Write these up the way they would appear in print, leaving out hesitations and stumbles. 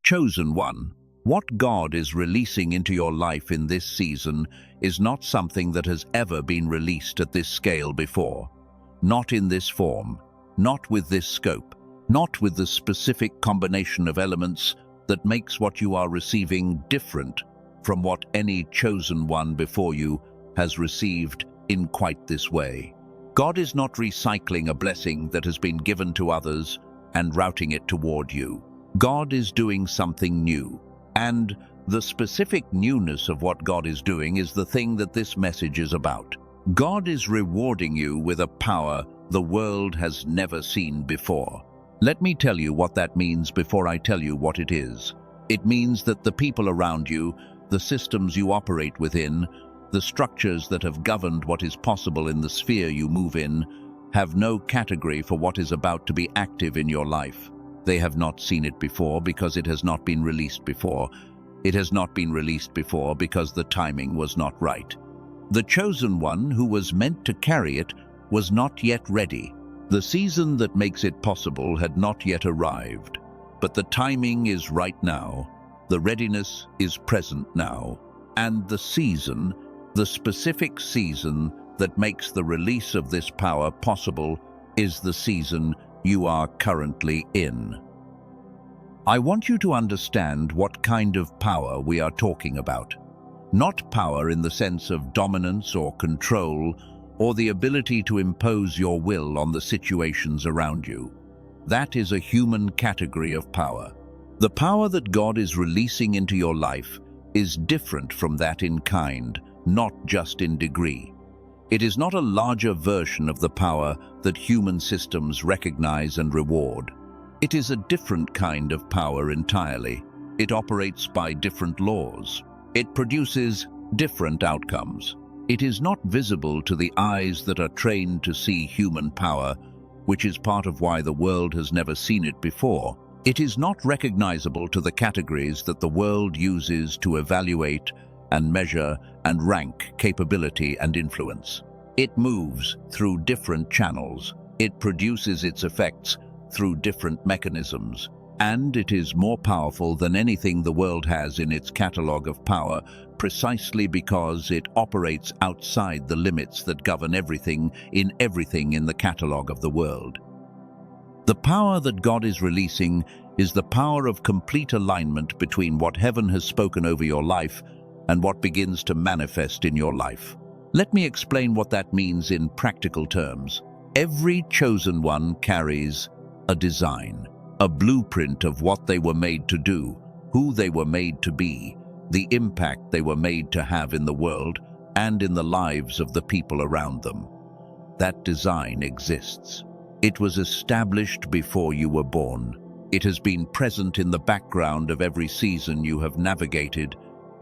Chosen one, what God is releasing into your life in this season is not something that has ever been released at this scale before. Not in this form, not with this scope, not with the specific combination of elements that makes what you are receiving different from what any chosen one before you has received in quite this way. God is not recycling a blessing that has been given to others and routing it toward you. God is doing something new, and the specific newness of what God is doing is the thing that this message is about. God is rewarding you with a power the world has never seen before. Let me tell you what that means before I tell you what it is. It means that the people around you, the systems you operate within, the structures that have governed what is possible in the sphere you move in, have no category for what is about to be active in your life. They have not seen it before because it has not been released before. It has not been released before because the timing was not right. The chosen one who was meant to carry it was not yet ready. The season that makes it possible had not yet arrived. But the timing is right now. The readiness is present now. And the season, the specific season that makes the release of this power possible, is the season you are currently in. I want you to understand what kind of power we are talking about. Not power in the sense of dominance or control, or the ability to impose your will on the situations around you. That is a human category of power. The power that God is releasing into your life is different from that in kind, not just in degree. It is not a larger version of the power that human systems recognize and reward. It is a different kind of power entirely. It operates by different laws. It produces different outcomes. It is not visible to the eyes that are trained to see human power, which is part of why the world has never seen it before. It is not recognizable to the categories that the world uses to evaluate and measure and rank capability and influence. It moves through different channels. It produces its effects through different mechanisms. And it is more powerful than anything the world has in its catalog of power, precisely because it operates outside the limits that govern everything in the catalog of the world. The power that God is releasing is the power of complete alignment between what heaven has spoken over your life and what begins to manifest in your life. Let me explain what that means in practical terms. Every chosen one carries a design, a blueprint of what they were made to do, who they were made to be, the impact they were made to have in the world and in the lives of the people around them. That design exists. It was established before you were born. It has been present in the background of every season you have navigated,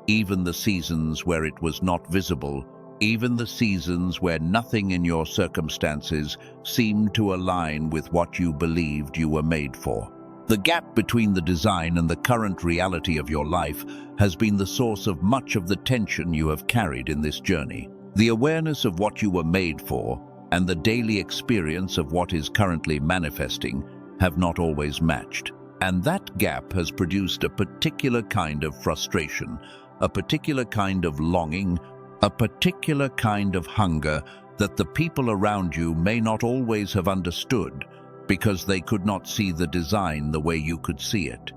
even the seasons where it was not visible, even the seasons where nothing in your circumstances seemed to align with what you believed you were made for. The gap between the design and the current reality of your life has been the source of much of the tension you have carried in this journey. The awareness of what you were made for and the daily experience of what is currently manifesting have not always matched. And that gap has produced a particular kind of frustration, a particular kind of longing, a particular kind of hunger that the people around you may not always have understood because they could not see the design the way you could see it.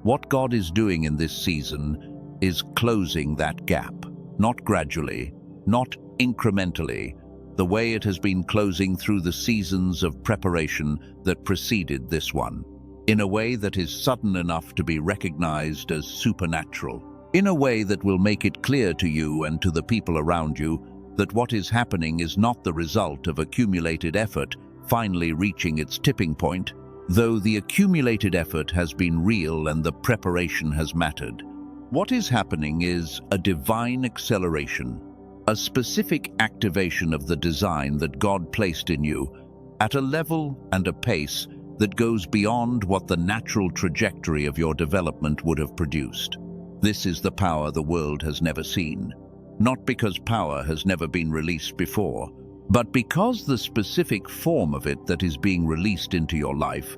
What God is doing in this season is closing that gap, not gradually, not incrementally, the way it has been closing through the seasons of preparation that preceded this one, in a way that is sudden enough to be recognized as supernatural, in a way that will make it clear to you and to the people around you that what is happening is not the result of accumulated effort finally reaching its tipping point, though the accumulated effort has been real and the preparation has mattered. What is happening is a divine acceleration, a specific activation of the design that God placed in you at a level and a pace that goes beyond what the natural trajectory of your development would have produced. This is the power the world has never seen, not because power has never been released before, but because the specific form of it that is being released into your life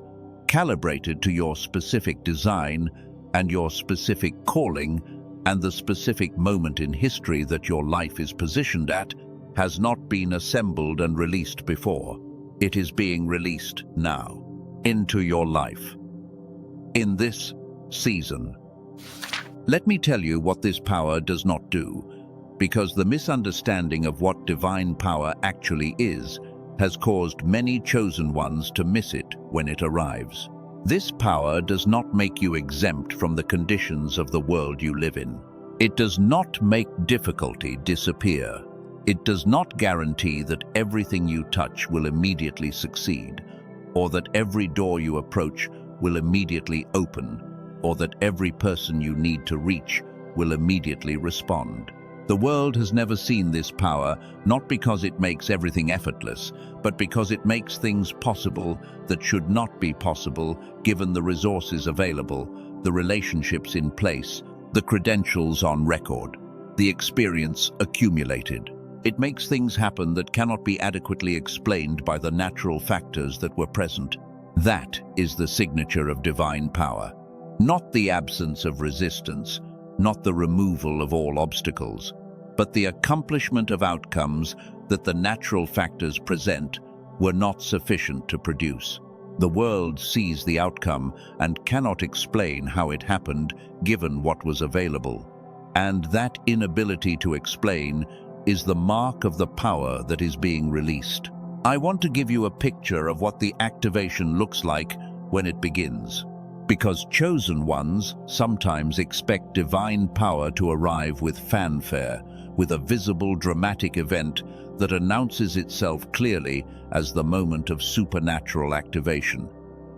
calibrated to your specific design and your specific calling, and the specific moment in history that your life is positioned at has not been assembled and released before. It is being released now, into your life, in this season. Let me tell you what this power does not do, because the misunderstanding of what divine power actually is has caused many chosen ones to miss it when it arrives. This power does not make you exempt from the conditions of the world you live in. It does not make difficulty disappear. It does not guarantee that everything you touch will immediately succeed, or that every door you approach will immediately open, or that every person you need to reach will immediately respond. The world has never seen this power, not because it makes everything effortless, but because it makes things possible that should not be possible given the resources available, the relationships in place, the credentials on record, the experience accumulated. It makes things happen that cannot be adequately explained by the natural factors that were present. That is the signature of divine power. Not the absence of resistance, not the removal of all obstacles, but the accomplishment of outcomes that the natural factors present were not sufficient to produce. The world sees the outcome and cannot explain how it happened given what was available. And that inability to explain is the mark of the power that is being released. I want to give you a picture of what the activation looks like when it begins, because chosen ones sometimes expect divine power to arrive with fanfare, with a visible dramatic event that announces itself clearly as the moment of supernatural activation.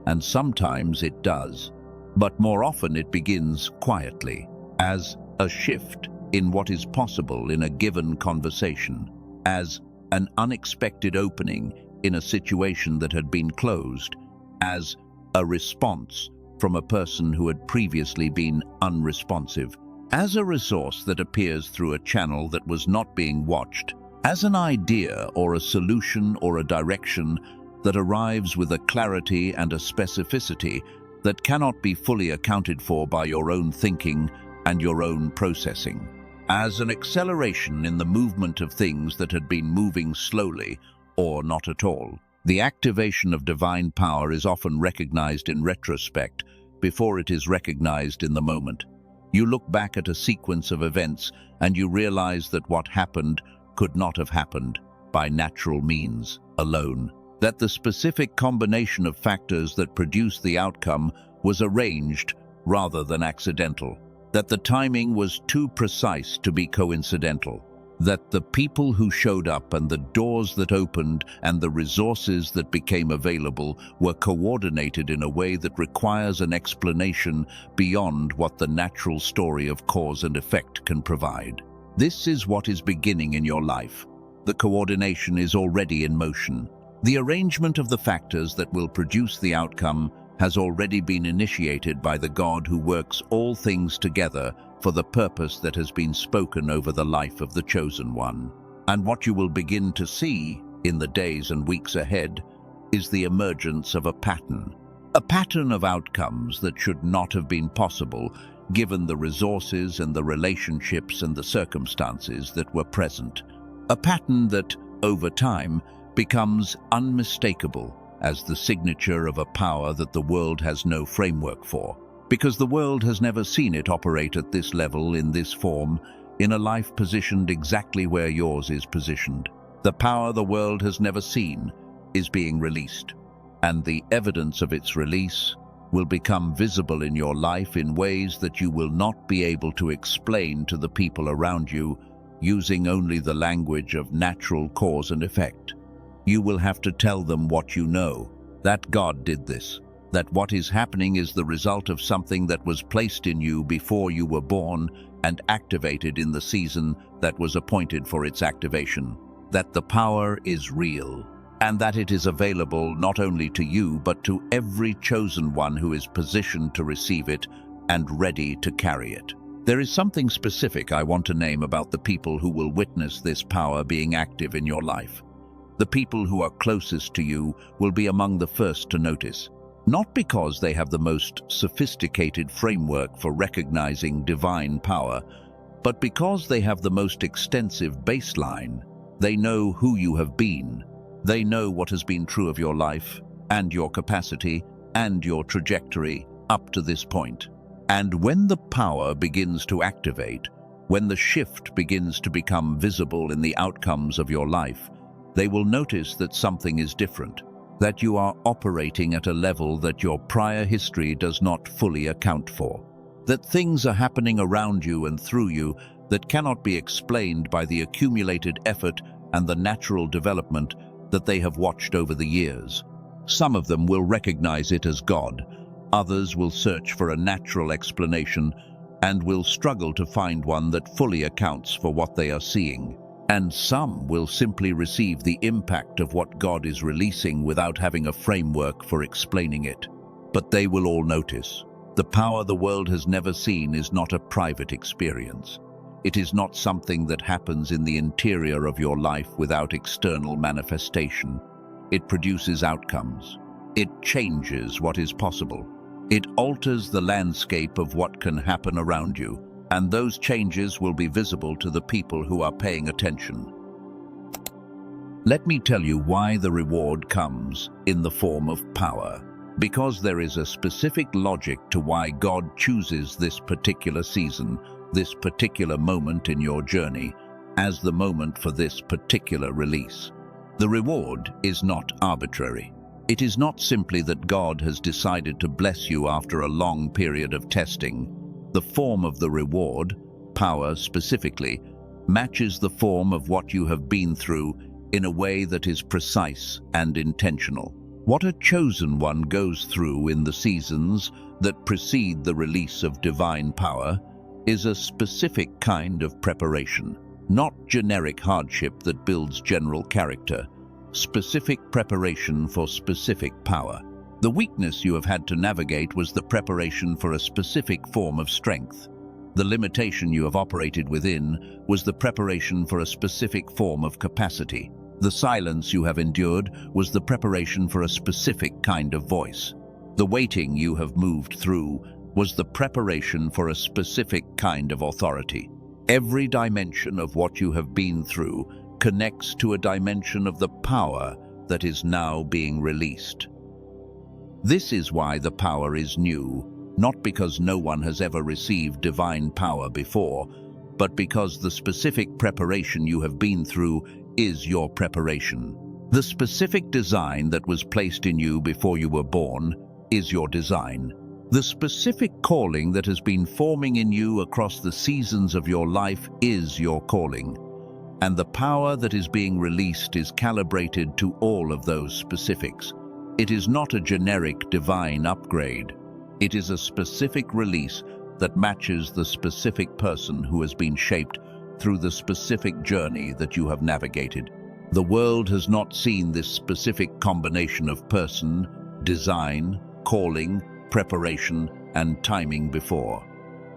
And sometimes it does, but more often it begins quietly, as a shift in what is possible in a given conversation, as an unexpected opening in a situation that had been closed, as a response from a person who had previously been unresponsive, as a resource that appears through a channel that was not being watched, as an idea or a solution or a direction that arrives with a clarity and a specificity that cannot be fully accounted for by your own thinking and your own processing, as an acceleration in the movement of things that had been moving slowly or not at all. The activation of divine power is often recognized in retrospect before it is recognized in the moment. You look back at a sequence of events and you realize that what happened could not have happened by natural means alone, that the specific combination of factors that produced the outcome was arranged rather than accidental, that the timing was too precise to be coincidental, that the people who showed up and the doors that opened and the resources that became available were coordinated in a way that requires an explanation beyond what the natural story of cause and effect can provide. This is what is beginning in your life. The coordination is already in motion. The arrangement of the factors that will produce the outcome has already been initiated by the God who works all things together for the purpose that has been spoken over the life of the chosen one. And what you will begin to see in the days and weeks ahead is the emergence of a pattern of outcomes that should not have been possible given the resources and the relationships and the circumstances that were present. A pattern that, over time, becomes unmistakable as the signature of a power that the world has no framework for, because the world has never seen it operate at this level, in this form, in a life positioned exactly where yours is positioned. The power the world has never seen is being released, and the evidence of its release will become visible in your life in ways that you will not be able to explain to the people around you using only the language of natural cause and effect. You will have to tell them what you know, that God did this, that what is happening is the result of something that was placed in you before you were born and activated in the season that was appointed for its activation, that the power is real, and that it is available not only to you but to every chosen one who is positioned to receive it and ready to carry it. There is something specific I want to name about the people who will witness this power being active in your life. The people who are closest to you will be among the first to notice. not because they have the most sophisticated framework for recognizing divine power, but because they have the most extensive baseline. They know who you have been. They know what has been true of your life and your capacity and your trajectory up to this point. And when the power begins to activate, when the shift begins to become visible in the outcomes of your life, they will notice that something is different, that you are operating at a level that your prior history does not fully account for, that things are happening around you and through you that cannot be explained by the accumulated effort and the natural development that they have watched over the years. Some of them will recognize it as God, others will search for a natural explanation and will struggle to find one that fully accounts for what they are seeing. And some will simply receive the impact of what God is releasing without having a framework for explaining it. But they will all notice. The power the world has never seen is not a private experience. It is not something that happens in the interior of your life without external manifestation. It produces outcomes. It changes what is possible. It alters the landscape of what can happen around you, and those changes will be visible to the people who are paying attention. Let me tell you why the reward comes in the form of power. Because there is a specific logic to why God chooses this particular season, this particular moment in your journey, as the moment for this particular release. The reward is not arbitrary. It is not simply that God has decided to bless you after a long period of testing. The form of the reward, power specifically, matches the form of what you have been through in a way that is precise and intentional. What a chosen one goes through in the seasons that precede the release of divine power is a specific kind of preparation, not generic hardship that builds general character, specific preparation for specific power. The weakness you have had to navigate was the preparation for a specific form of strength. The limitation you have operated within was the preparation for a specific form of capacity. The silence you have endured was the preparation for a specific kind of voice. The waiting you have moved through was the preparation for a specific kind of authority. Every dimension of what you have been through connects to a dimension of the power that is now being released. This is why the power is new, not because no one has ever received divine power before, but because the specific preparation you have been through is your preparation. The specific design that was placed in you before you were born is your design. The specific calling that has been forming in you across the seasons of your life is your calling. And the power that is being released is calibrated to all of those specifics. It is not a generic divine upgrade. It is a specific release that matches the specific person who has been shaped through the specific journey that you have navigated. The world has not seen this specific combination of person, design, calling, preparation, and timing before,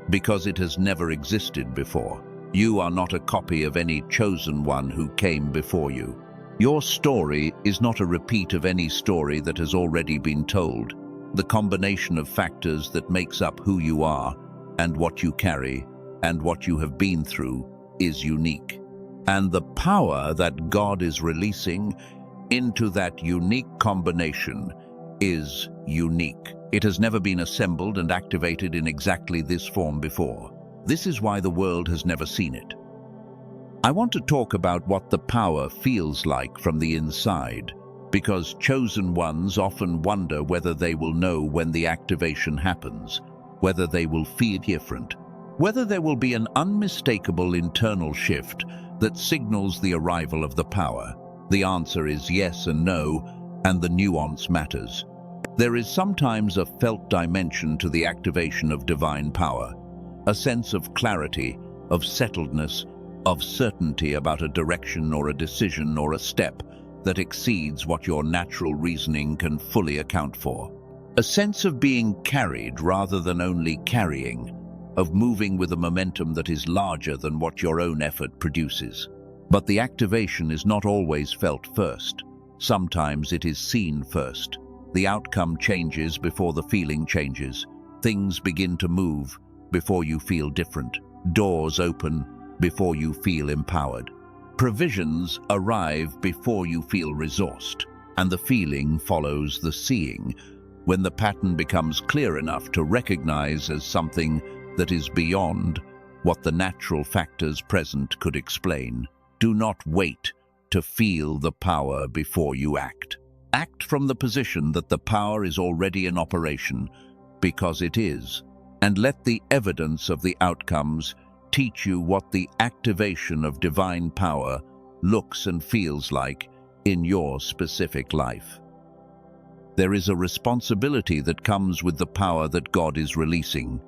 because it has never existed before. You are not a copy of any chosen one who came before you. Your story is not a repeat of any story that has already been told. The combination of factors that makes up who you are and what you carry and what you have been through is unique. And the power that God is releasing into that unique combination is unique. It has never been assembled and activated in exactly this form before. This is why the world has never seen it. I want to talk about what the power feels like from the inside, because chosen ones often wonder whether they will know when the activation happens, whether they will feel different, whether there will be an unmistakable internal shift that signals the arrival of the power. The answer is yes and no, and the nuance matters. There is sometimes a felt dimension to the activation of divine power, a sense of clarity, of settledness, of certainty about a direction or a decision or a step that exceeds what your natural reasoning can fully account for. A sense of being carried rather than only carrying, of moving with a momentum that is larger than what your own effort produces. But the activation is not always felt first. Sometimes it is seen first. The outcome changes before the feeling changes. Things begin to move before you feel different. Doors open before you feel empowered. Provisions arrive before you feel resourced, and the feeling follows the seeing when the pattern becomes clear enough to recognize as something that is beyond what the natural factors present could explain. Do not wait to feel the power before you act. Act from the position that the power is already in operation, because it is, and let the evidence of the outcomes teach you what the activation of divine power looks and feels like in your specific life. There is a responsibility that comes with the power that God is releasing.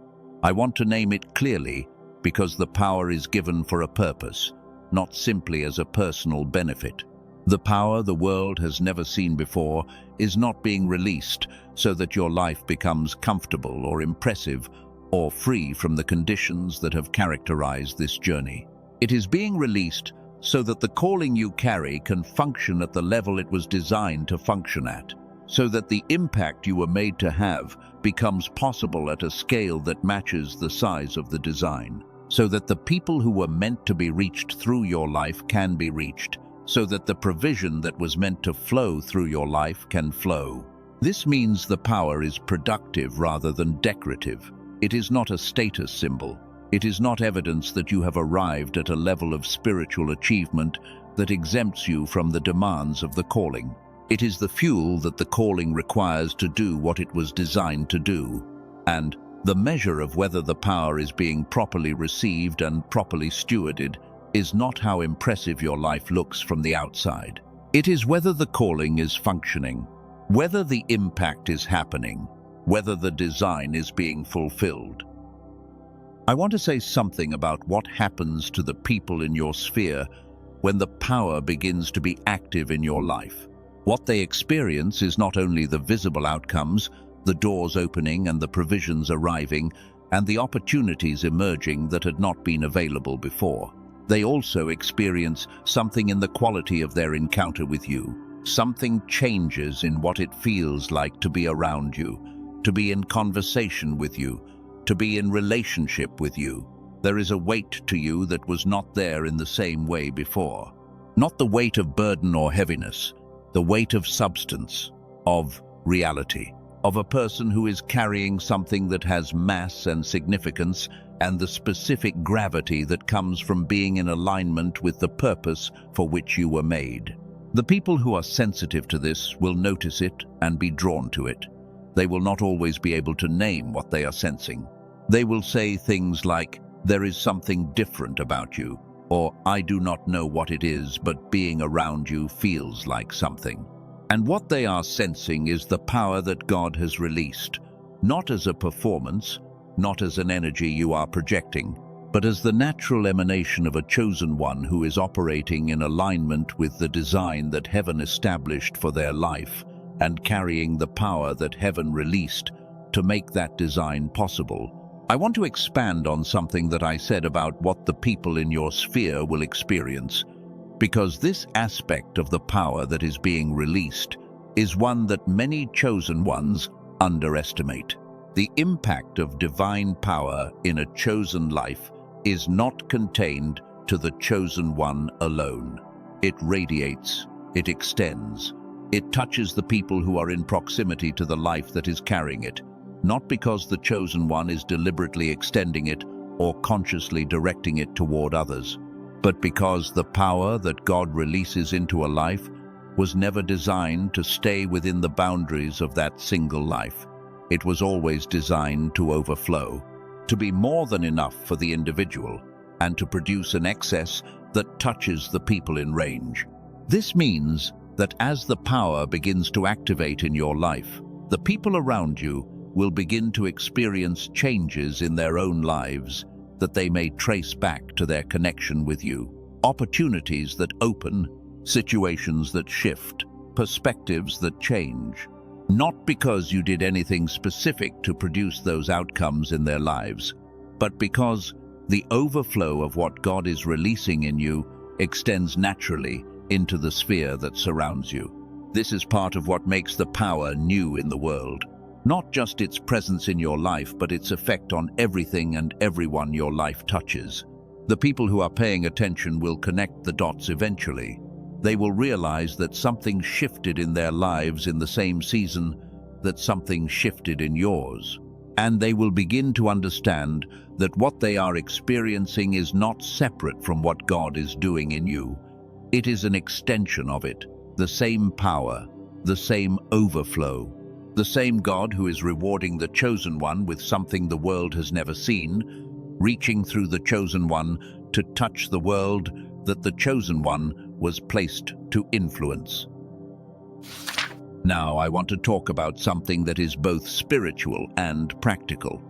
I want to name it clearly because the power is given for a purpose, not simply as a personal benefit. The power the world has never seen before is not being released so that your life becomes comfortable or impressive or free from the conditions that have characterized this journey. It is being released so that the calling you carry can function at the level it was designed to function at, so that the impact you were made to have becomes possible at a scale that matches the size of the design, so that the people who were meant to be reached through your life can be reached, so that the provision that was meant to flow through your life can flow. This means the power is productive rather than decorative. It is not a status symbol. It is not evidence that you have arrived at a level of spiritual achievement that exempts you from the demands of the calling. It is the fuel that the calling requires to do what it was designed to do. And the measure of whether the power is being properly received and properly stewarded is not how impressive your life looks from the outside. It is whether the calling is functioning, whether the impact is happening, whether the design is being fulfilled. I want to say something about what happens to the people in your sphere when the power begins to be active in your life. What they experience is not only the visible outcomes, the doors opening and the provisions arriving, and the opportunities emerging that had not been available before. They also experience something in the quality of their encounter with you. Something changes in what it feels like to be around you, to be in conversation with you, to be in relationship with you. There is a weight to you that was not there in the same way before. Not the weight of burden or heaviness, the weight of substance, of reality, of a person who is carrying something that has mass and significance and the specific gravity that comes from being in alignment with the purpose for which you were made. The people who are sensitive to this will notice it and be drawn to it. They will not always be able to name what they are sensing. They will say things like, "There is something different about you," or "I do not know what it is, but being around you feels like something." And what they are sensing is the power that God has released, not as a performance, not as an energy you are projecting, but as the natural emanation of a chosen one who is operating in alignment with the design that heaven established for their life and carrying the power that heaven released to make that design possible. I want to expand on something that I said about what the people in your sphere will experience, because this aspect of the power that is being released is one that many chosen ones underestimate. The impact of divine power in a chosen life is not contained to the chosen one alone. It radiates, it extends, it touches the people who are in proximity to the life that is carrying it, not because the chosen one is deliberately extending it or consciously directing it toward others, but because the power that God releases into a life was never designed to stay within the boundaries of that single life. It was always designed to overflow, to be more than enough for the individual, and to produce an excess that touches the people in range. This means that as the power begins to activate in your life, the people around you will begin to experience changes in their own lives that they may trace back to their connection with you. Opportunities that open, situations that shift, perspectives that change. Not because you did anything specific to produce those outcomes in their lives, but because the overflow of what God is releasing in you extends naturally into the sphere that surrounds you. This is part of what makes the power new in the world. Not just its presence in your life, but its effect on everything and everyone your life touches. The people who are paying attention will connect the dots eventually. They will realize that something shifted in their lives in the same season that something shifted in yours. And they will begin to understand that what they are experiencing is not separate from what God is doing in you. It is an extension of it, the same power, the same overflow, the same God who is rewarding the chosen one with something the world has never seen, reaching through the chosen one to touch the world that the chosen one was placed to influence. Now I want to talk about something that is both spiritual and practical.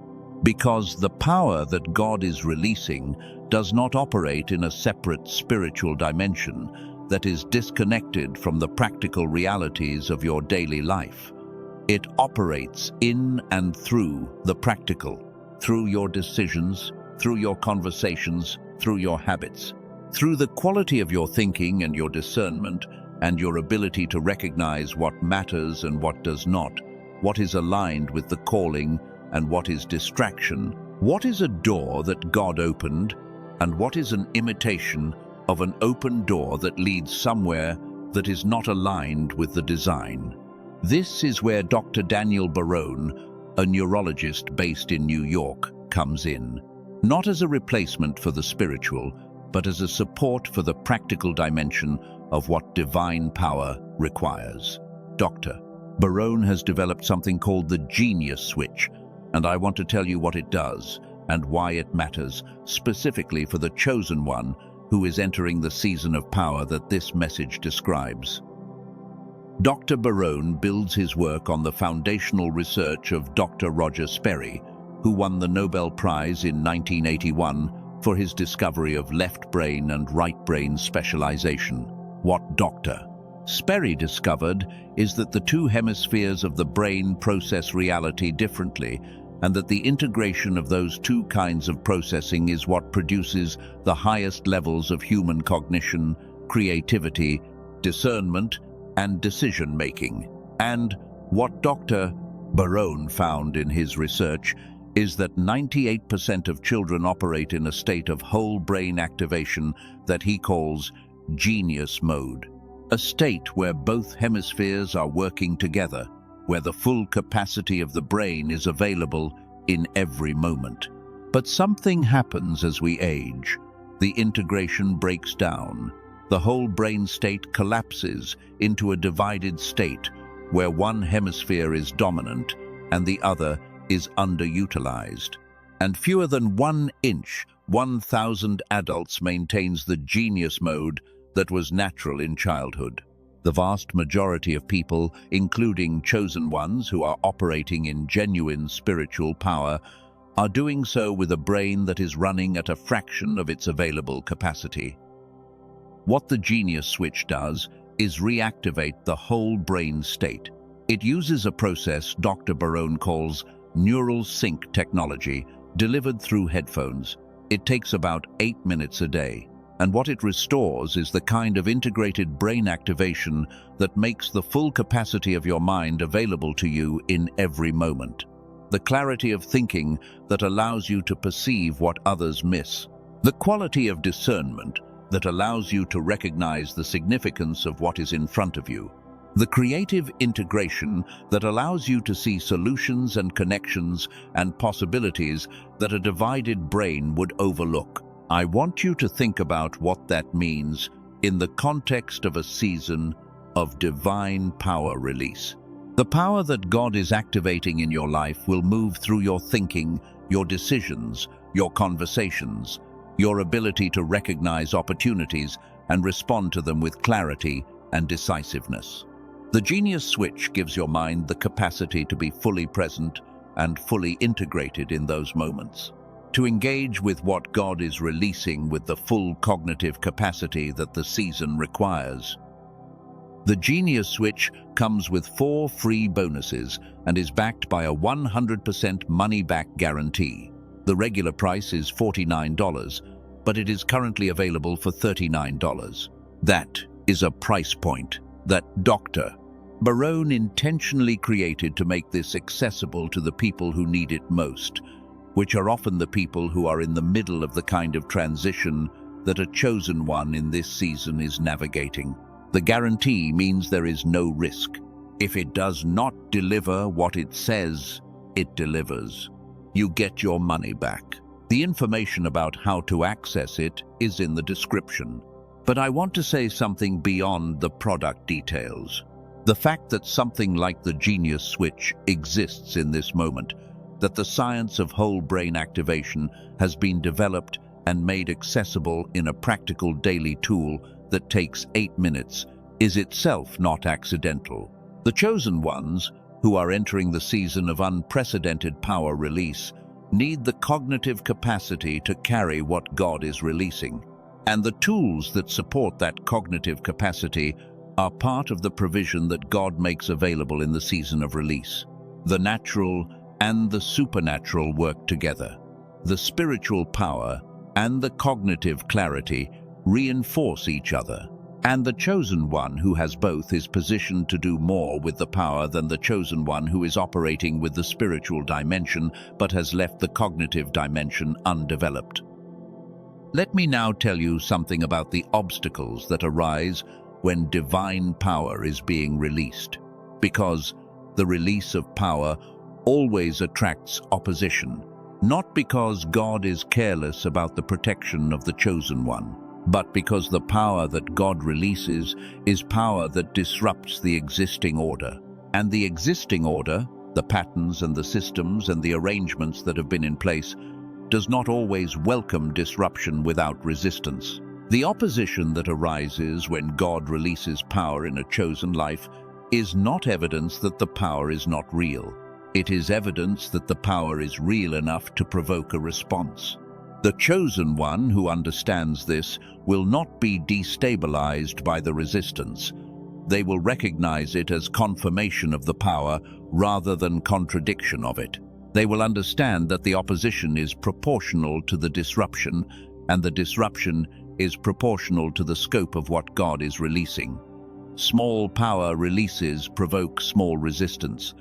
Because the power that God is releasing does not operate in a separate spiritual dimension that is disconnected from the practical realities of your daily life. It operates in and through the practical, through your decisions, through your conversations, through your habits, through the quality of your thinking and your discernment, and your ability to recognize what matters and what does not, what is aligned with the calling and what is distraction, what is a door that God opened, and what is an imitation of an open door that leads somewhere that is not aligned with the design. This is where Dr. Daniel Barone, a neurologist based in New York, comes in, not as a replacement for the spiritual, but as a support for the practical dimension of what divine power requires. Dr. Barone has developed something called the Genius Switch, and I want to tell you what it does and why it matters, specifically for the chosen one who is entering the season of power that this message describes. Dr. Barone builds his work on the foundational research of Dr. Roger Sperry, who won the Nobel Prize in 1981 for his discovery of left brain and right brain specialization. What Dr. Sperry discovered is that the two hemispheres of the brain process reality differently, and that the integration of those two kinds of processing is what produces the highest levels of human cognition, creativity, discernment, and decision-making. And what Dr. Barone found in his research is that 98% of children operate in a state of whole brain activation that he calls genius mode, a state where both hemispheres are working together, where the full capacity of the brain is available in every moment. But something happens as we age. The integration breaks down. The whole brain state collapses into a divided state where one hemisphere is dominant and the other is underutilized. And fewer than 1 inch, 1,000 adults maintains the genius mode that was natural in childhood. The vast majority of people, including chosen ones who are operating in genuine spiritual power, are doing so with a brain that is running at a fraction of its available capacity. What the Genius Switch does is reactivate the whole brain state. It uses a process Dr. Barone calls neural sync technology, delivered through headphones. It takes about 8 minutes a day. And what it restores is the kind of integrated brain activation that makes the full capacity of your mind available to you in every moment. The clarity of thinking that allows you to perceive what others miss. The quality of discernment that allows you to recognize the significance of what is in front of you. The creative integration that allows you to see solutions and connections and possibilities that a divided brain would overlook. I want you to think about what that means in the context of a season of divine power release. The power that God is activating in your life will move through your thinking, your decisions, your conversations, your ability to recognize opportunities and respond to them with clarity and decisiveness. The Genius Switch gives your mind the capacity to be fully present and fully integrated in those moments, to engage with what God is releasing with the full cognitive capacity that the season requires. The Genius Switch comes with 4 free bonuses and is backed by a 100% money-back guarantee. The regular price is $49, but it is currently available for $39. That is a price point that Dr. Barone intentionally created to make this accessible to the people who need it most, which are often the people who are in the middle of the kind of transition that a chosen one in this season is navigating. The guarantee means there is no risk. If it does not deliver what it says it delivers, you get your money back. The information about how to access it is in the description. But I want to say something beyond the product details. The fact that something like the Genius Switch exists in this moment, that the science of whole brain activation has been developed and made accessible in a practical daily tool that takes 8 minutes, is itself not accidental. The chosen ones, who are entering the season of unprecedented power release, need the cognitive capacity to carry what God is releasing. And the tools that support that cognitive capacity are part of the provision that God makes available in the season of release. The natural and the supernatural work together. The spiritual power and the cognitive clarity reinforce each other. And the chosen one who has both is positioned to do more with the power than the chosen one who is operating with the spiritual dimension but has left the cognitive dimension undeveloped. Let me now tell you something about the obstacles that arise when divine power is being released, because the release of power always attracts opposition, not because God is careless about the protection of the chosen one, but because the power that God releases is power that disrupts the existing order. And the existing order, the patterns and the systems and the arrangements that have been in place, does not always welcome disruption without resistance. The opposition that arises when God releases power in a chosen life is not evidence that the power is not real. It is evidence that the power is real enough to provoke a response. The chosen one who understands this will not be destabilized by the resistance. They will recognize it as confirmation of the power rather than contradiction of it. They will understand that the opposition is proportional to the disruption, and the disruption is proportional to the scope of what God is releasing. Small power releases provoke small resistance.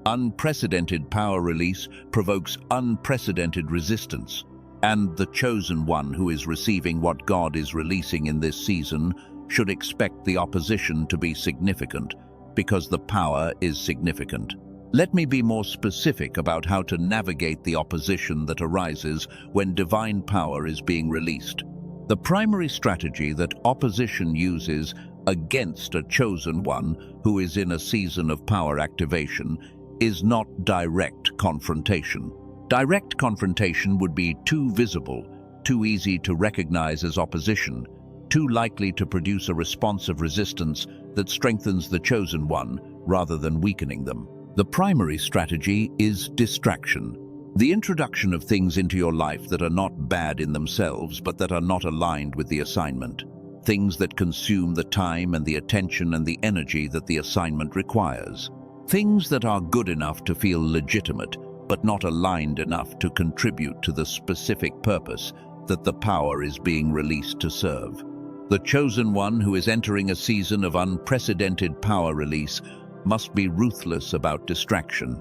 Unprecedented power release provokes unprecedented resistance. And the chosen one who is receiving what God is releasing in this season should expect the opposition to be significant, because the power is significant. Let me be more specific about how to navigate the opposition that arises when divine power is being released. The primary strategy that opposition uses against a chosen one who is in a season of power activation is not direct confrontation. Direct confrontation would be too visible, too easy to recognize as opposition, too likely to produce a response of resistance that strengthens the chosen one rather than weakening them. The primary strategy is distraction. The introduction of things into your life that are not bad in themselves but that are not aligned with the assignment. Things that consume the time and the attention and the energy that the assignment requires. Things that are good enough to feel legitimate but not aligned enough to contribute to the specific purpose that the power is being released to serve. The chosen one who is entering a season of unprecedented power release must be ruthless about distraction,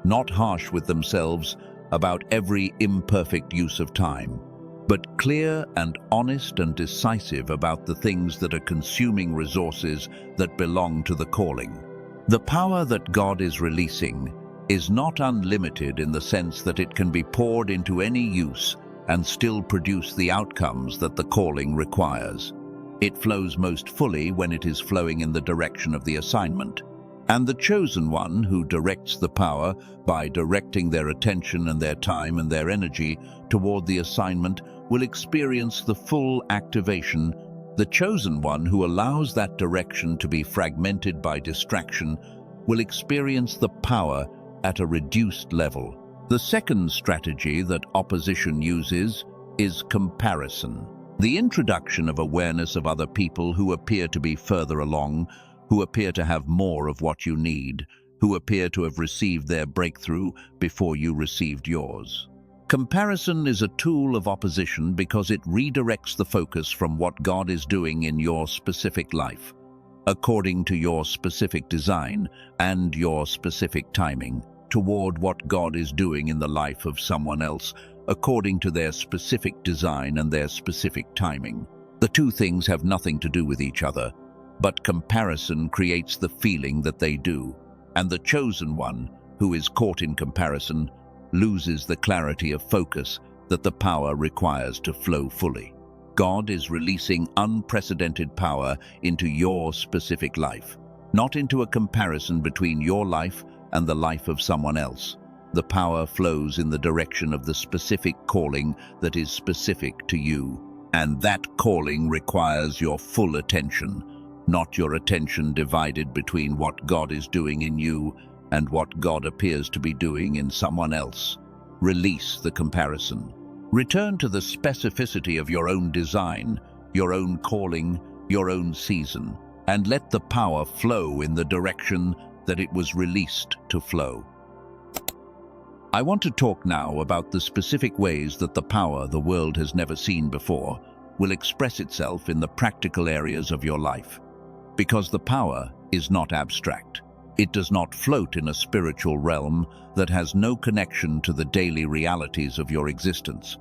not harsh with themselves about every imperfect use of time, but clear and honest and decisive about the things that are consuming resources that belong to the calling. The power that God is releasing is not unlimited in the sense that it can be poured into any use and still produce the outcomes that the calling requires. It flows most fully when it is flowing in the direction of the assignment. And the chosen one who directs the power by directing their attention and their time and their energy toward the assignment will experience the full activation. The chosen one who allows that direction to be fragmented by distraction will experience the power at a reduced level. The second strategy that opposition uses is comparison. The introduction of awareness of other people who appear to be further along, who appear to have more of what you need, who appear to have received their breakthrough before you received yours. Comparison is a tool of opposition because it redirects the focus from what God is doing in your specific life. according to your specific design and your specific timing, toward what God is doing in the life of someone else, according to their specific design and their specific timing. The two things have nothing to do with each other, but comparison creates the feeling that they do, and the chosen one, who is caught in comparison, loses the clarity of focus that the power requires to flow fully. God is releasing unprecedented power into your specific life, not into a comparison between your life and the life of someone else. The power flows in the direction of the specific calling that is specific to you, and that calling requires your full attention, not your attention divided between what God is doing in you and what God appears to be doing in someone else. Release the comparison. Return to the specificity of your own design, your own calling, your own season, and let the power flow in the direction that it was released to flow. I want to talk now about the specific ways that the power the world has never seen before will express itself in the practical areas of your life. Because the power is not abstract. It does not float in a spiritual realm that has no connection to the daily realities of your existence.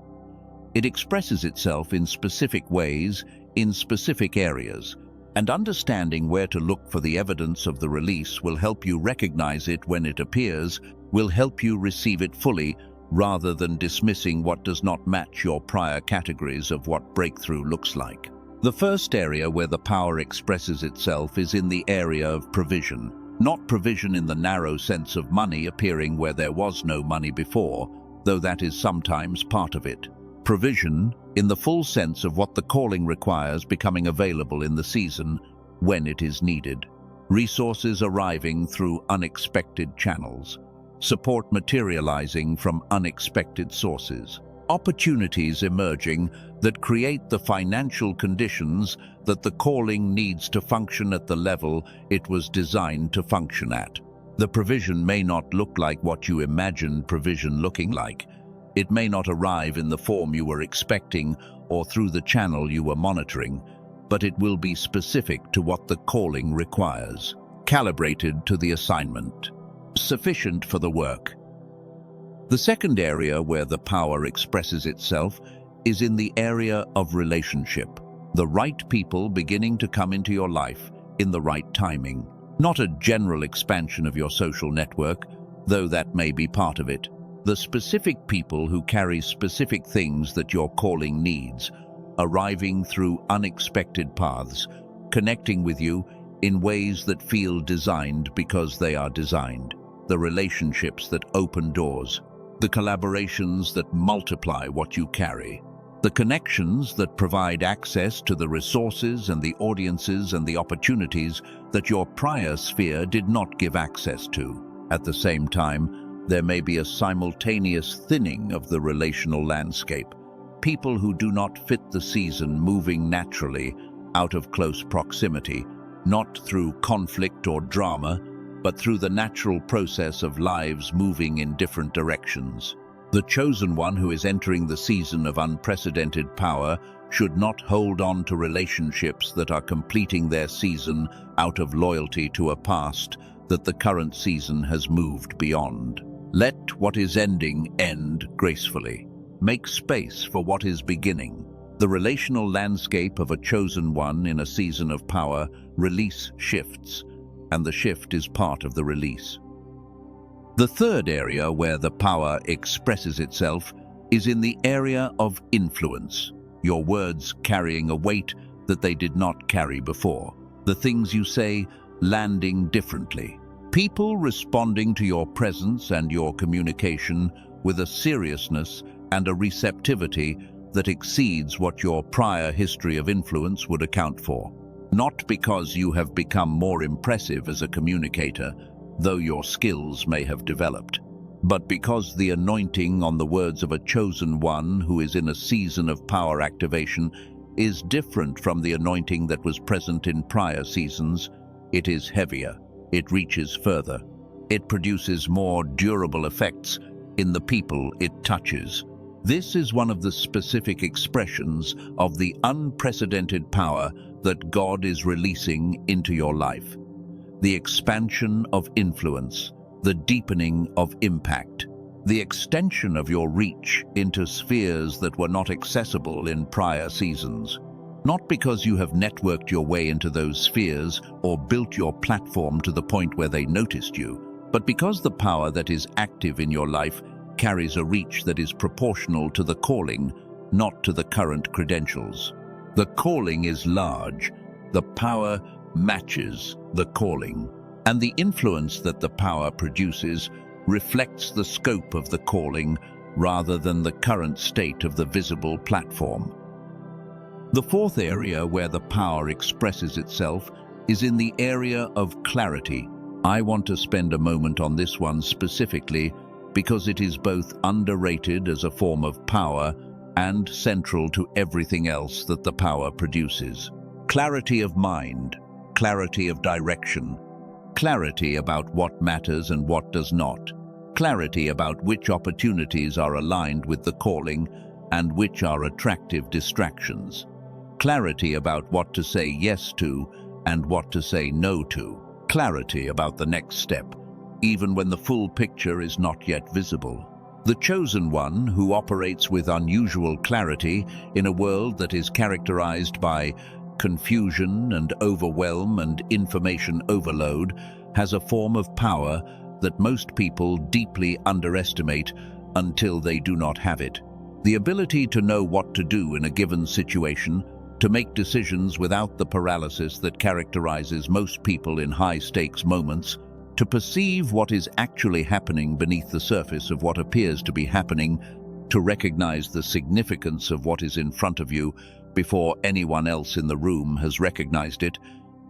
It expresses itself in specific ways, in specific areas, and understanding where to look for the evidence of the release will help you recognize it when it appears, will help you receive it fully, rather than dismissing what does not match your prior categories of what breakthrough looks like. The first area where the power expresses itself is in the area of provision. Not provision in the narrow sense of money appearing where there was no money before, though that is sometimes part of it. Provision in the full sense of what the calling requires becoming available in the season when it is needed. Resources arriving through unexpected channels. Support materializing from unexpected sources. Opportunities emerging that create the financial conditions that the calling needs to function at the level it was designed to function at. The provision may not look like what you imagined provision looking like. It may not arrive in the form you were expecting or through the channel you were monitoring, but it will be specific to what the calling requires. Calibrated to the assignment. Sufficient for the work. The second area where the power expresses itself is in the area of relationship. The right people beginning to come into your life in the right timing. Not a general expansion of your social network, though that may be part of it. The specific people who carry specific things that your calling needs, arriving through unexpected paths, connecting with you in ways that feel designed because they are designed. The relationships that open doors. The collaborations that multiply what you carry. The connections that provide access to the resources and the audiences and the opportunities that your prior sphere did not give access to. At the same time, there may be a simultaneous thinning of the relational landscape. People who do not fit the season moving naturally out of close proximity, not through conflict or drama, but through the natural process of lives moving in different directions. The chosen one who is entering the season of unprecedented power should not hold on to relationships that are completing their season out of loyalty to a past that the current season has moved beyond. Let what is ending end gracefully. Make space for what is beginning. The relational landscape of a chosen one in a season of power release shifts, and the shift is part of the release. The third area where the power expresses itself is in the area of influence, your words carrying a weight that they did not carry before, the things you say landing differently, people responding to your presence and your communication with a seriousness and a receptivity that exceeds what your prior history of influence would account for. Not because you have become more impressive as a communicator, though your skills may have developed, but because the anointing on the words of a chosen one who is in a season of power activation is different from the anointing that was present in prior seasons. It is heavier, it reaches further, it produces more durable effects in the people it touches. This is one of the specific expressions of the unprecedented power that God is releasing into your life. The expansion of influence, the deepening of impact, the extension of your reach into spheres that were not accessible in prior seasons. Not because you have networked your way into those spheres or built your platform to the point where they noticed you, but because the power that is active in your life carries a reach that is proportional to the calling, not to the current credentials. The calling is large, the power matches the calling, and the influence that the power produces reflects the scope of the calling rather than the current state of the visible platform. The fourth area where the power expresses itself is in the area of clarity. I want to spend a moment on this one specifically because it is both underrated as a form of power and central to everything else that the power produces. Clarity of mind, clarity of direction, clarity about what matters and what does not, clarity about which opportunities are aligned with the calling and which are attractive distractions, clarity about what to say yes to and what to say no to, clarity about the next step, even when the full picture is not yet visible. The chosen one, who operates with unusual clarity in a world that is characterized by confusion and overwhelm and information overload, has a form of power that most people deeply underestimate until they do not have it. The ability to know what to do in a given situation, to make decisions without the paralysis that characterizes most people in high-stakes moments, to perceive what is actually happening beneath the surface of what appears to be happening, to recognize the significance of what is in front of you before anyone else in the room has recognized it.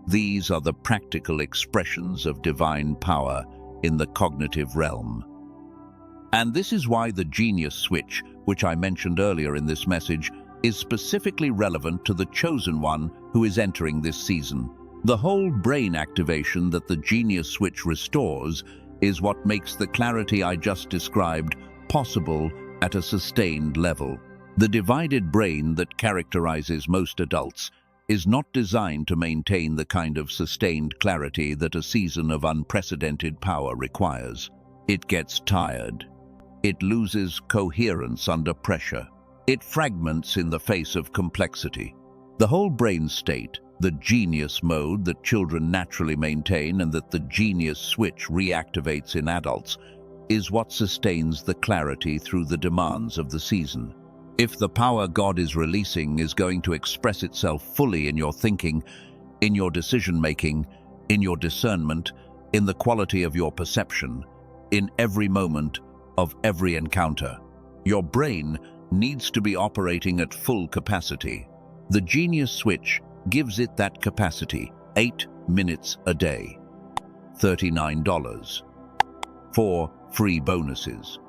These are the practical expressions of divine power in the cognitive realm. And this is why the genius switch, which I mentioned earlier in this message, is specifically relevant to the chosen one who is entering this season. The whole brain activation that the genius switch restores is what makes the clarity I just described possible at a sustained level. The divided brain that characterizes most adults is not designed to maintain the kind of sustained clarity that a season of unprecedented power requires. It gets tired. It loses coherence under pressure. It fragments in the face of complexity. The whole brain state, the genius mode that children naturally maintain and that the genius switch reactivates in adults, is what sustains the clarity through the demands of the season. If the power God is releasing is going to express itself fully in your thinking, in your decision-making, in your discernment, in the quality of your perception, in every moment of every encounter, your brain needs to be operating at full capacity. The genius switch gives it that capacity, 8 minutes a day, $39, 4 free bonuses,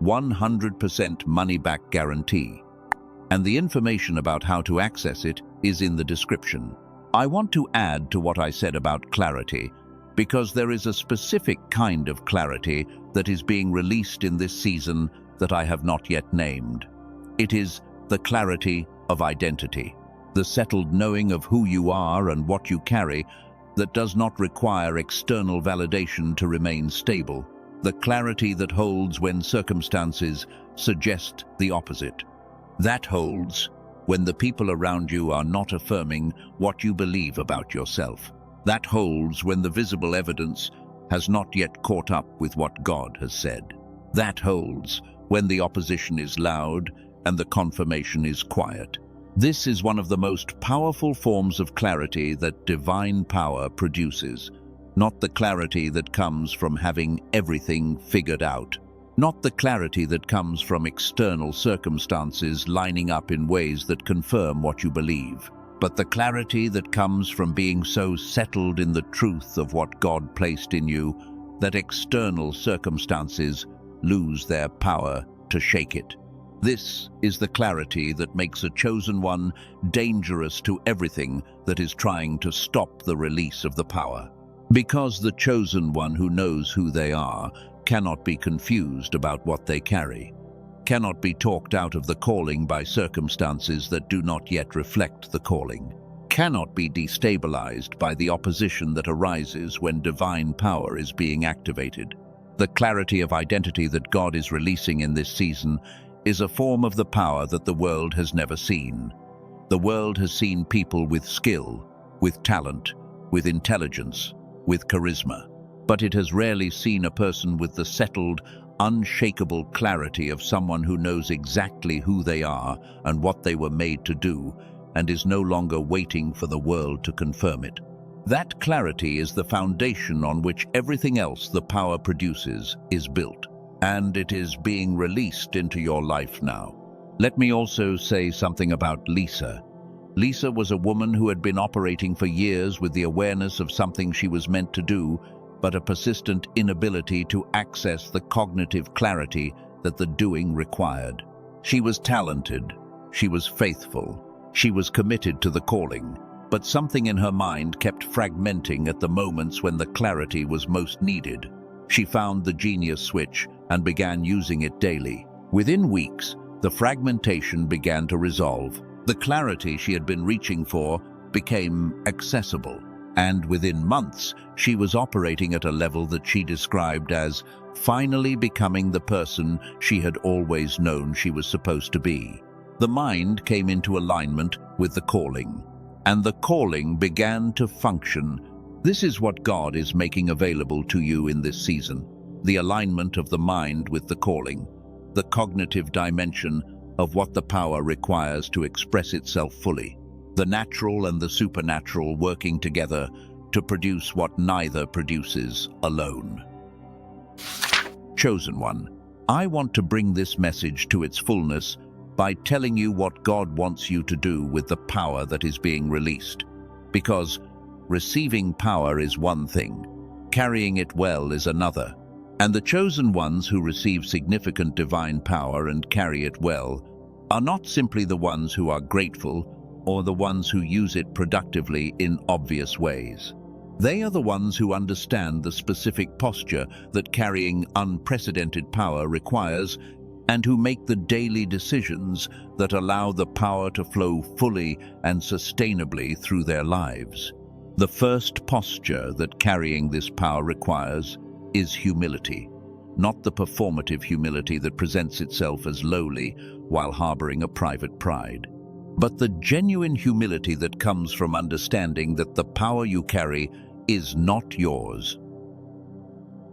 100% money-back guarantee, and the information about how to access it is in the description. I want to add to what I said about clarity, because there is a specific kind of clarity that is being released in this season that I have not yet named. It is the clarity of identity, the settled knowing of who you are and what you carry that does not require external validation to remain stable, the clarity that holds when circumstances suggest the opposite. That holds when the people around you are not affirming what you believe about yourself. That holds when the visible evidence has not yet caught up with what God has said. That holds when the opposition is loud and the confirmation is quiet. This is one of the most powerful forms of clarity that divine power produces, not the clarity that comes from having everything figured out, not the clarity that comes from external circumstances lining up in ways that confirm what you believe, but the clarity that comes from being so settled in the truth of what God placed in you that external circumstances lose their power to shake it. This is the clarity that makes a chosen one dangerous to everything that is trying to stop the release of the power. Because the chosen one who knows who they are cannot be confused about what they carry, cannot be talked out of the calling by circumstances that do not yet reflect the calling. cannot be destabilized by the opposition that arises when divine power is being activated. The clarity of identity that God is releasing in this season is a form of the power that the world has never seen. The world has seen people with skill, with talent, with intelligence, with charisma, but it has rarely seen a person with the settled, unshakable clarity of someone who knows exactly who they are and what they were made to do, and is no longer waiting for the world to confirm it. That clarity is the foundation on which everything else the power produces is built, and it is being released into your life now. Let me also say something about Lisa. Lisa was a woman who had been operating for years with the awareness of something she was meant to do, but a persistent inability to access the cognitive clarity that the doing required. She was talented, she was faithful, she was committed to the calling, but something in her mind kept fragmenting at the moments when the clarity was most needed. She found the genius switch and began using it daily. Within weeks, the fragmentation began to resolve. The clarity she had been reaching for became accessible, and within months, she was operating at a level that she described as finally becoming the person she had always known she was supposed to be. The mind came into alignment with the calling, and the calling began to function. This is what God is making available to you in this season: the alignment of the mind with the calling, the cognitive dimension of what the power requires to express itself fully, the natural and the supernatural working together to produce what neither produces alone. Chosen one, I want to bring this message to its fullness by telling you what God wants you to do with the power that is being released. Because receiving power is one thing, carrying it well is another. And the chosen ones who receive significant divine power and carry it well are not simply the ones who are grateful or the ones who use it productively in obvious ways. They are the ones who understand the specific posture that carrying unprecedented power requires, and who make the daily decisions that allow the power to flow fully and sustainably through their lives. The first posture that carrying this power requires is humility, not the performative humility that presents itself as lowly while harboring a private pride, but the genuine humility that comes from understanding that the power you carry is not yours.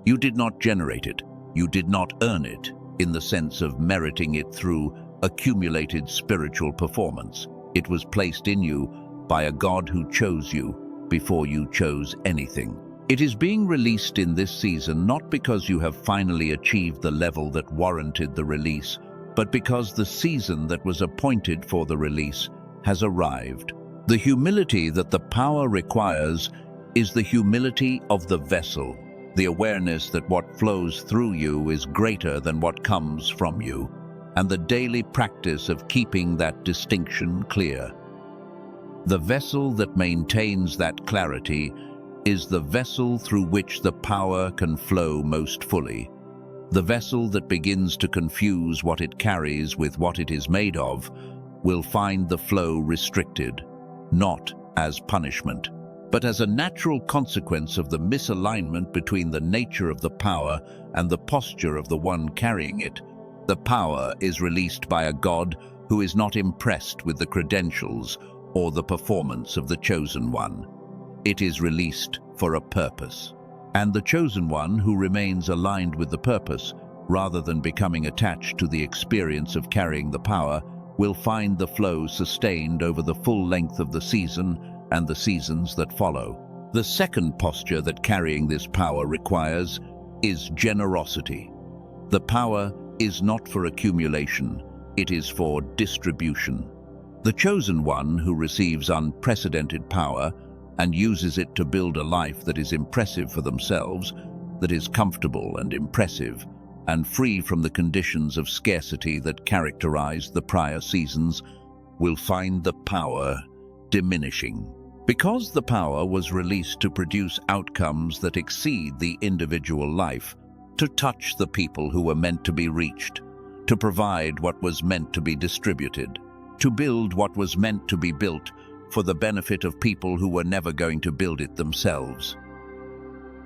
You did not generate it, you did not earn it, in the sense of meriting it through accumulated spiritual performance. It was placed in you by a God who chose you before you chose anything. It is being released in this season not because you have finally achieved the level that warranted the release, but because the season that was appointed for the release has arrived. The humility that the power requires is the humility of the vessel, the awareness that what flows through you is greater than what comes from you, and the daily practice of keeping that distinction clear. The vessel that maintains that clarity is the vessel through which the power can flow most fully. The vessel that begins to confuse what it carries with what it is made of will find the flow restricted, not as punishment, but as a natural consequence of the misalignment between the nature of the power and the posture of the one carrying it. The power is released by a God who is not impressed with the credentials or the performance of the chosen one. It is released for a purpose. And the chosen one who remains aligned with the purpose, rather than becoming attached to the experience of carrying the power, will find the flow sustained over the full length of the season and the seasons that follow. The second posture that carrying this power requires is generosity. The power is not for accumulation, it is for distribution. The chosen one who receives unprecedented power and uses it to build a life that is impressive for themselves, that is comfortable and impressive, and free from the conditions of scarcity that characterized the prior seasons, will find the power diminishing. Because the power was released to produce outcomes that exceed the individual life, to touch the people who were meant to be reached, to provide what was meant to be distributed, to build what was meant to be built, for the benefit of people who were never going to build it themselves.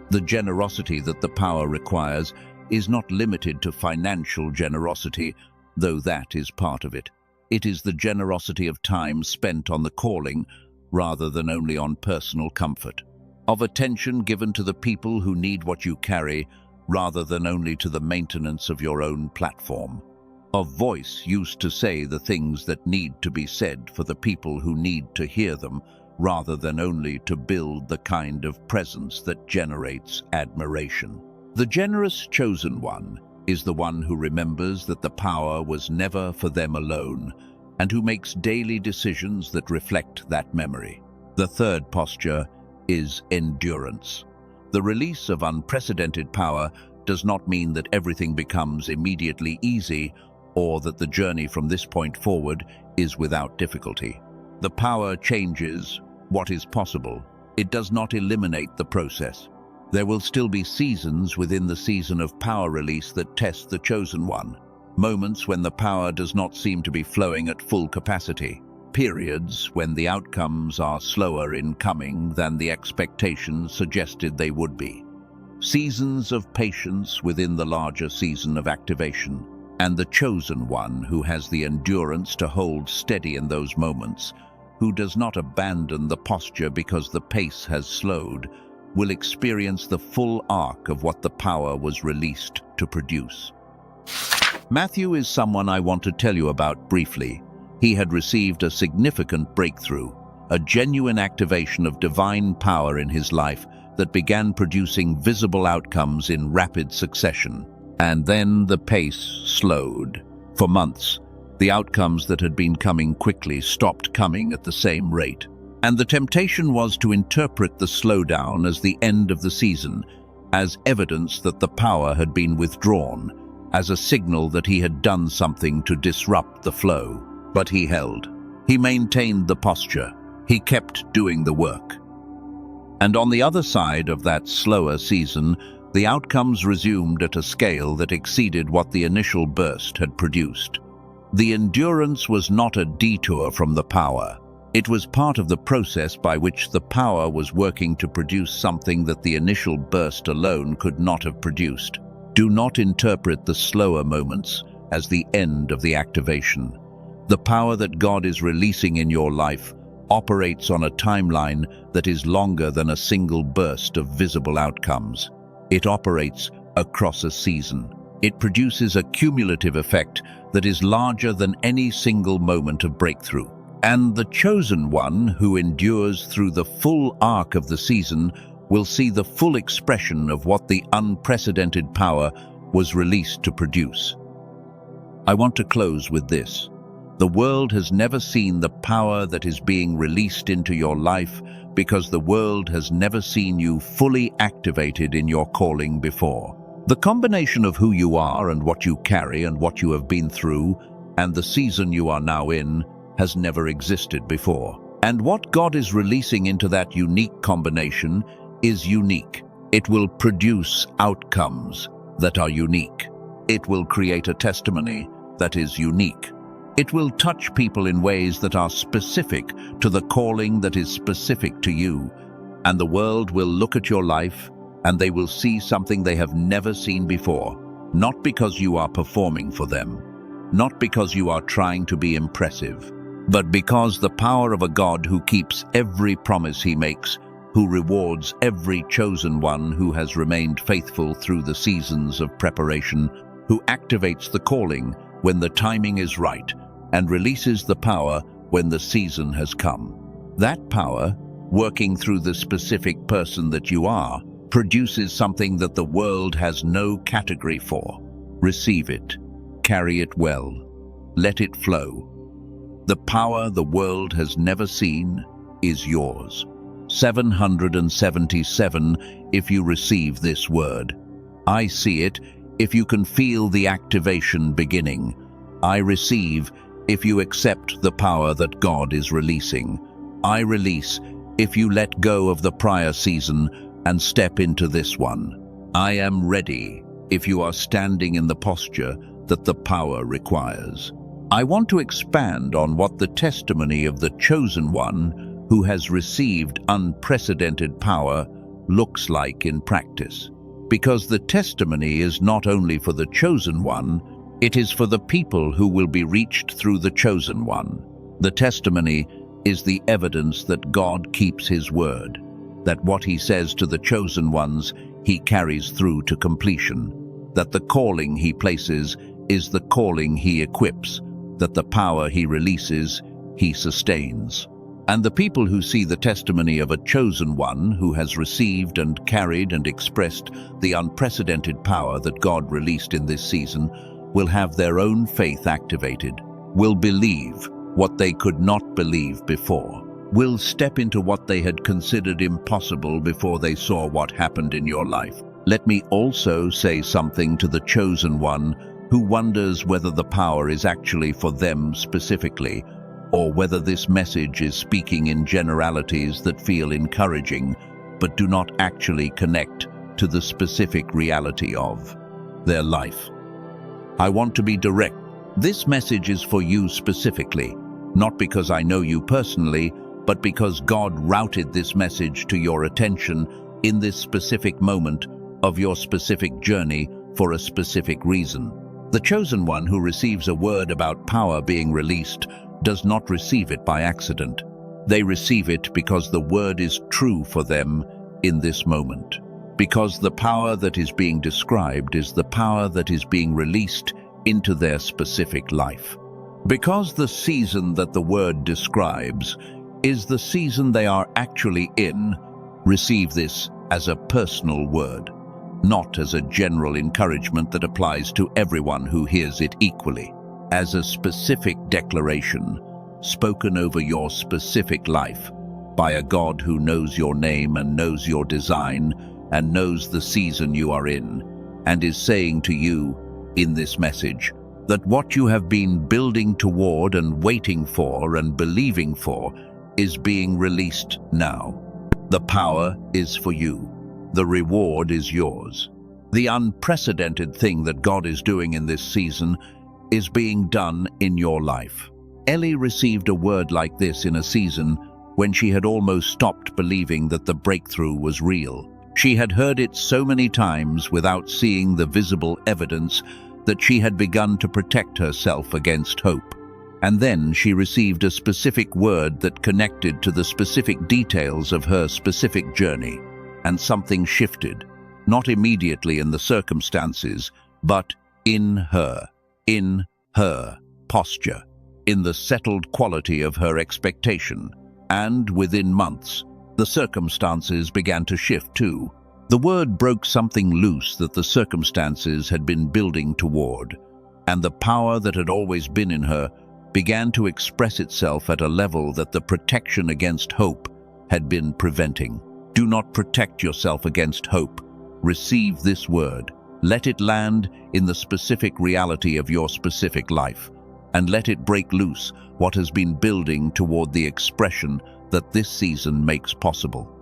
The generosity that the power requires is not limited to financial generosity, though that is part of it. It is the generosity of time spent on the calling rather than only on personal comfort, of attention given to the people who need what you carry rather than only to the maintenance of your own platform, of voice used to say the things that need to be said for the people who need to hear them rather than only to build the kind of presence that generates admiration. The generous chosen one is the one who remembers that the power was never for them alone and who makes daily decisions that reflect that memory. The third posture is endurance. The release of unprecedented power does not mean that everything becomes immediately easy or that the journey from this point forward is without difficulty. The power changes what is possible. It does not eliminate the process. There will still be seasons within the season of power release that test the chosen one. Moments when the power does not seem to be flowing at full capacity. Periods when the outcomes are slower in coming than the expectations suggested they would be. Seasons of patience within the larger season of activation. And the chosen one who has the endurance to hold steady in those moments, who does not abandon the posture because the pace has slowed, will experience the full arc of what the power was released to produce. Matthew is someone I want to tell you about briefly. He had received a significant breakthrough, a genuine activation of divine power in his life that began producing visible outcomes in rapid succession. And then the pace slowed. For months, the outcomes that had been coming quickly stopped coming at the same rate. And the temptation was to interpret the slowdown as the end of the season, as evidence that the power had been withdrawn, as a signal that he had done something to disrupt the flow. But he held. He maintained the posture. He kept doing the work. And on the other side of that slower season, the outcomes resumed at a scale that exceeded what the initial burst had produced. The endurance was not a detour from the power. It was part of the process by which the power was working to produce something that the initial burst alone could not have produced. Do not interpret the slower moments as the end of the activation. The power that God is releasing in your life operates on a timeline that is longer than a single burst of visible outcomes. It operates across a season. It produces a cumulative effect that is larger than any single moment of breakthrough. And the chosen one who endures through the full arc of the season will see the full expression of what the unprecedented power was released to produce. I want to close with this. The world has never seen the power that is being released into your life because the world has never seen you fully activated in your calling before. The combination of who you are and what you carry and what you have been through and the season you are now in has never existed before. And what God is releasing into that unique combination is unique. It will produce outcomes that are unique. It will create a testimony that is unique. It will touch people in ways that are specific to the calling that is specific to you. And the world will look at your life and they will see something they have never seen before. Not because you are performing for them, not because you are trying to be impressive, but because the power of a God who keeps every promise he makes, who rewards every chosen one who has remained faithful through the seasons of preparation, who activates the calling when the timing is right and releases the power when the season has come. That power, working through the specific person that you are, produces something that the world has no category for. Receive it. Carry it well. Let it flow. The power the world has never seen is yours. 777 if you receive this word. I see it if you can feel the activation beginning. I receive if you accept the power that God is releasing. I release if you let go of the prior season and step into this one. I am ready if you are standing in the posture that the power requires. I want to expand on what the testimony of the chosen one who has received unprecedented power looks like in practice. Because the testimony is not only for the chosen one, it is for the people who will be reached through the chosen one. The testimony is the evidence that God keeps his word, that what he says to the chosen ones he carries through to completion, that the calling he places is the calling he equips, that the power he releases he sustains. And the people who see the testimony of a chosen one who has received and carried and expressed the unprecedented power that God released in this season will have their own faith activated, will believe what they could not believe before, will step into what they had considered impossible before they saw what happened in your life. Let me also say something to the chosen one who wonders whether the power is actually for them specifically, or whether this message is speaking in generalities that feel encouraging but do not actually connect to the specific reality of their life. I want to be direct. This message is for you specifically, not because I know you personally, but because God routed this message to your attention in this specific moment of your specific journey for a specific reason. The chosen one who receives a word about power being released does not receive it by accident. They receive it because the word is true for them in this moment. Because the power that is being described is the power that is being released into their specific life. Because the season that the word describes is the season they are actually in, receive this as a personal word, not as a general encouragement that applies to everyone who hears it equally. As a specific declaration spoken over your specific life by a God who knows your name and knows your design and knows the season you are in, and is saying to you in this message that what you have been building toward and waiting for and believing for is being released now. The power is for you. The reward is yours. The unprecedented thing that God is doing in this season is being done in your life. Ellie received a word like this in a season when she had almost stopped believing that the breakthrough was real. She had heard it so many times without seeing the visible evidence that she had begun to protect herself against hope. And then she received a specific word that connected to the specific details of her specific journey, and something shifted, not immediately in the circumstances, but in her posture, in the settled quality of her expectation. And within months, the circumstances began to shift too. The word broke something loose that the circumstances had been building toward, and the power that had always been in her began to express itself at a level that the protection against hope had been preventing. Do not protect yourself against hope. Receive this word. Let it land in the specific reality of your specific life, and let it break loose what has been building toward the expression that this season makes possible.